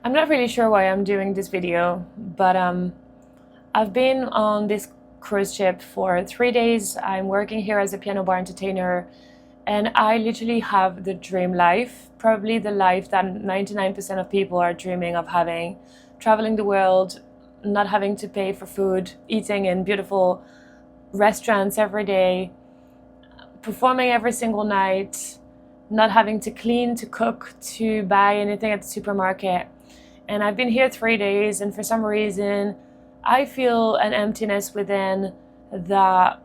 I'm not really sure why I'm doing this video, but I've been on this cruise ship for 3 days. I'm working here as a piano bar entertainer, and I literally have the dream life, probably the life that 99% of people are dreaming of having, traveling the world, not having to pay for food, eating in beautiful restaurants every day, performing every single night, not having to clean, to cook, to buy anything at the supermarket. And I've been here 3 days, and for some reason, I feel an emptiness within that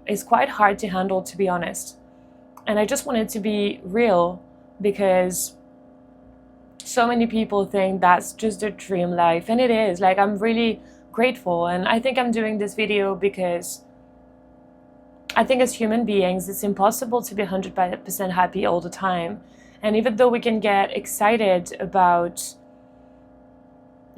is quite hard to handle, to be honest. And I just wanted to be real because so many people think that's just a dream life, and it is. Like, I'm really grateful, and I think I'm doing this video because I think as human beings, it's impossible to be 100% happy all the time. And even though we can get excited about,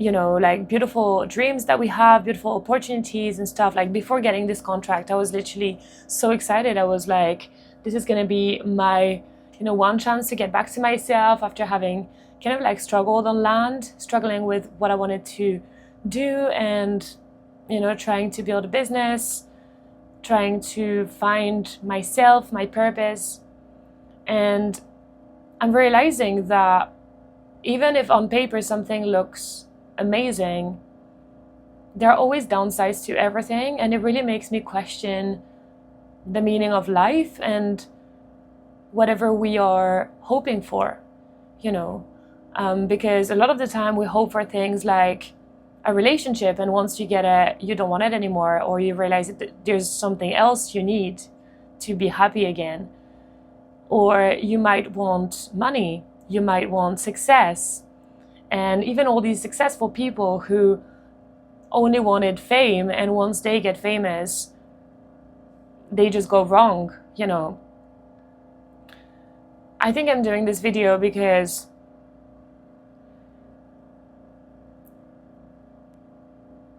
like beautiful dreams that we have, beautiful opportunities and stuff, like before getting this contract, I was literally so excited. I was like, this is going to be my, one chance to get back to myself after having kind of like struggled on land, struggling with what I wanted to do and, trying to build a business, trying to find myself, my purpose. And I'm realizing that even if on paper something looks amazing, there are always downsides to everything, and it really makes me question the meaning of life and whatever we are hoping for, because a lot of the time we hope for things like a relationship, and once you get it, you don't want it anymore, or you realize that there's something else you need to be happy again. Or you might want money, you might want success. And even all these successful people who only wanted fame, and once they get famous, they just go wrong, I think I'm doing this video because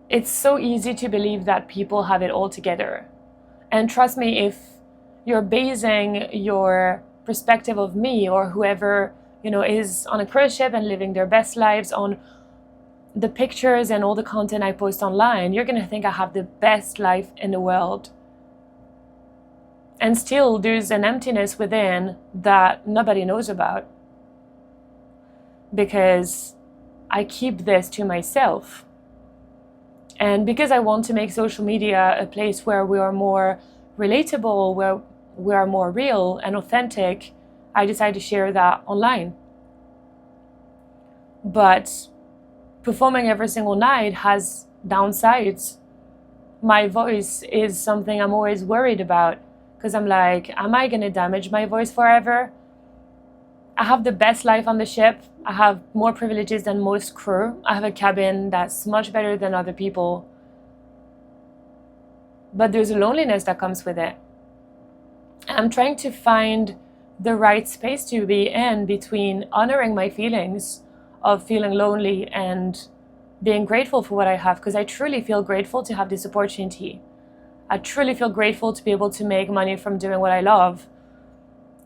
it's so easy to believe that people have it all together. And trust me, if you're basing your perspective of me or whoever, is on a cruise ship and living their best lives on the pictures and all the content I post online, you're going to think I have the best life in the world. And still, there's an emptiness within that nobody knows about, because I keep this to myself. And because I want to make social media a place where we are more relatable, where we are more real and authentic, I decided to share that online. But performing every single night has downsides. My voice is something I'm always worried about, because I'm like, am I going to damage my voice forever? I have the best life on the ship. I have more privileges than most crew. I have a cabin that's much better than other people. But there's a loneliness that comes with it. And I'm trying to find the right space to be in between honoring my feelings of feeling lonely and being grateful for what I have, because I truly feel grateful to have this opportunity. I truly feel grateful to be able to make money from doing what I love,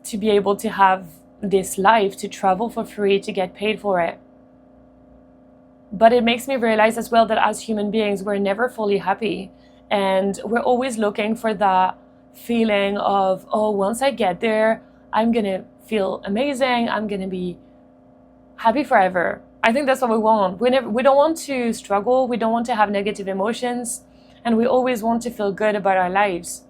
to be able to have this life, to travel for free, to get paid for it. But it makes me realize as well that as human beings, we're never fully happy, and we're always looking for that feeling of, oh, once I get there, I'm gonna feel amazing, I'm gonna be happy forever. I think that's what we want. We don't want to struggle, we don't want to have negative emotions, and we always want to feel good about our lives.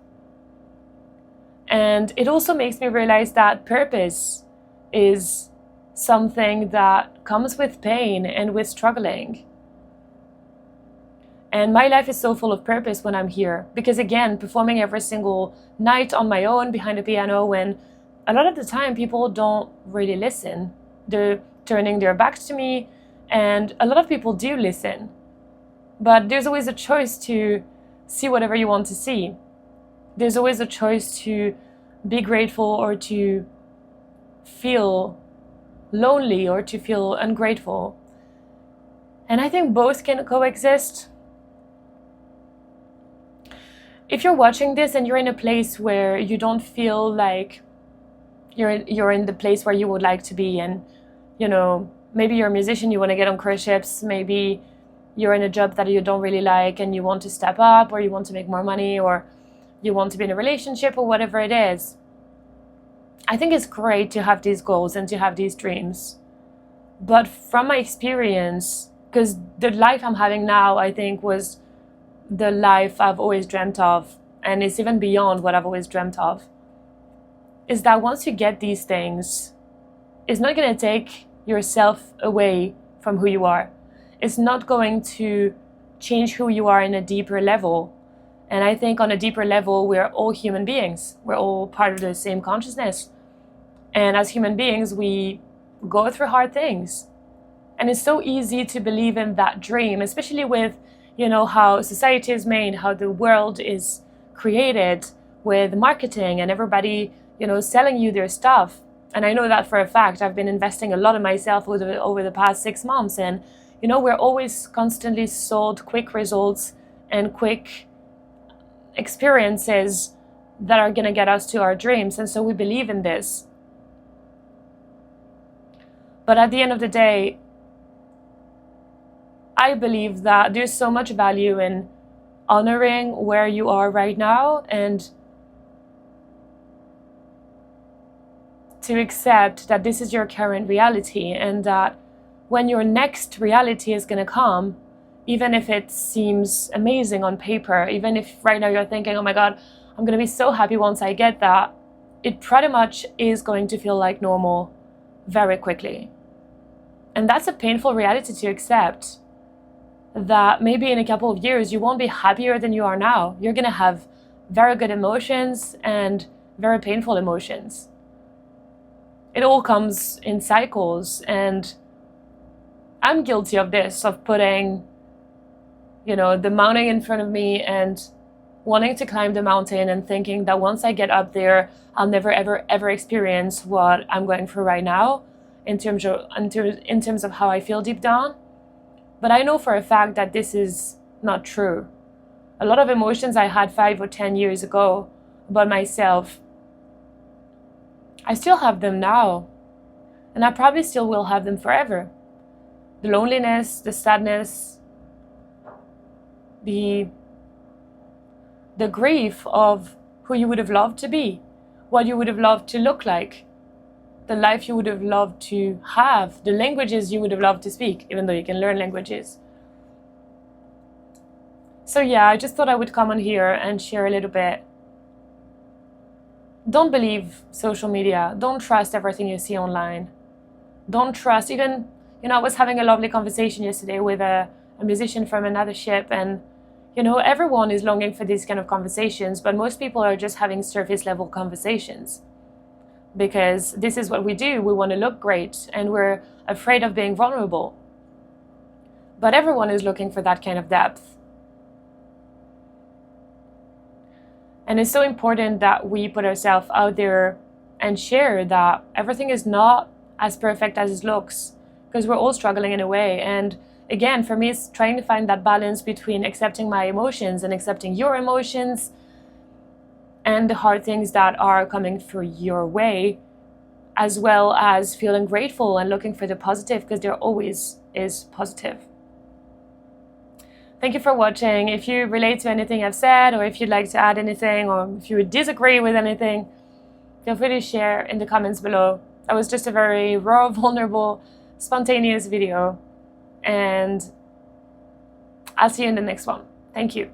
And it also makes me realize that purpose is something that comes with pain and with struggling. And my life is so full of purpose when I'm here, because again, performing every single night on my own behind a piano, when a lot of the time people don't really listen. They're turning their backs to me, and a lot of people do listen. But there's always a choice to see whatever you want to see. There's always a choice to be grateful or to feel lonely or to feel ungrateful. And I think both can coexist. If you're watching this and you're in a place where you don't feel like you're in the place where you would like to be, and maybe you're a musician, you want to get on cruise ships, maybe you're in a job that you don't really like and you want to step up, or you want to make more money, or you want to be in a relationship, or whatever it is. I think it's great to have these goals and to have these dreams. But from my experience, because the life I'm having now, I think, was the life I've always dreamt of, and it's even beyond what I've always dreamt of, is that once you get these things, it's not going to take yourself away from who you are. It's not going to change who you are in a deeper level. And I think on a deeper level, we're all human beings. We're all part of the same consciousness. And as human beings, we go through hard things. And it's so easy to believe in that dream, especially with, how society is made, how the world is created with marketing and everybody, selling you their stuff. And I know that for a fact. I've been investing a lot in myself over the past 6 months. And, we're always constantly sold quick results and quick experiences that are going to get us to our dreams. And so we believe in this. But at the end of the day, I believe that there's so much value in honoring where you are right now and to accept that this is your current reality, and that when your next reality is going to come, even if it seems amazing on paper, even if right now you're thinking, oh my God, I'm going to be so happy once I get that, it pretty much is going to feel like normal very quickly. And that's a painful reality to accept, that maybe in a couple of years you won't be happier than you are now. You're going to have very good emotions and very painful emotions. It all comes in cycles, and I'm guilty of this, of putting, the mountain in front of me and wanting to climb the mountain and thinking that once I get up there, I'll never, ever, ever experience what I'm going through right now in terms of how I feel deep down. But I know for a fact that this is not true. A lot of emotions I had 5 or 10 years ago about myself, I still have them now. And I probably still will have them forever. The loneliness, the sadness, the grief of who you would have loved to be, what you would have loved to look like, the life you would have loved to have, the languages you would have loved to speak, even though you can learn languages. So yeah, I just thought I would come on here and share a little bit. Don't believe social media. Don't trust everything you see online. Don't trust, even, I was having a lovely conversation yesterday with a musician from another ship, and, everyone is longing for these kind of conversations, but most people are just having surface level conversations. Because this is what we do. We want to look great, and we're afraid of being vulnerable. But everyone is looking for that kind of depth. And it's so important that we put ourselves out there and share that everything is not as perfect as it looks, because we're all struggling in a way. And again, for me, it's trying to find that balance between accepting my emotions and accepting your emotions and the hard things that are coming through your way, as well as feeling grateful and looking for the positive, because there always is positive. Thank you for watching. If you relate to anything I've said, or if you'd like to add anything, or if you would disagree with anything, feel free to share in the comments below. That was just a very raw, vulnerable, spontaneous video, and I'll see you in the next one. Thank you.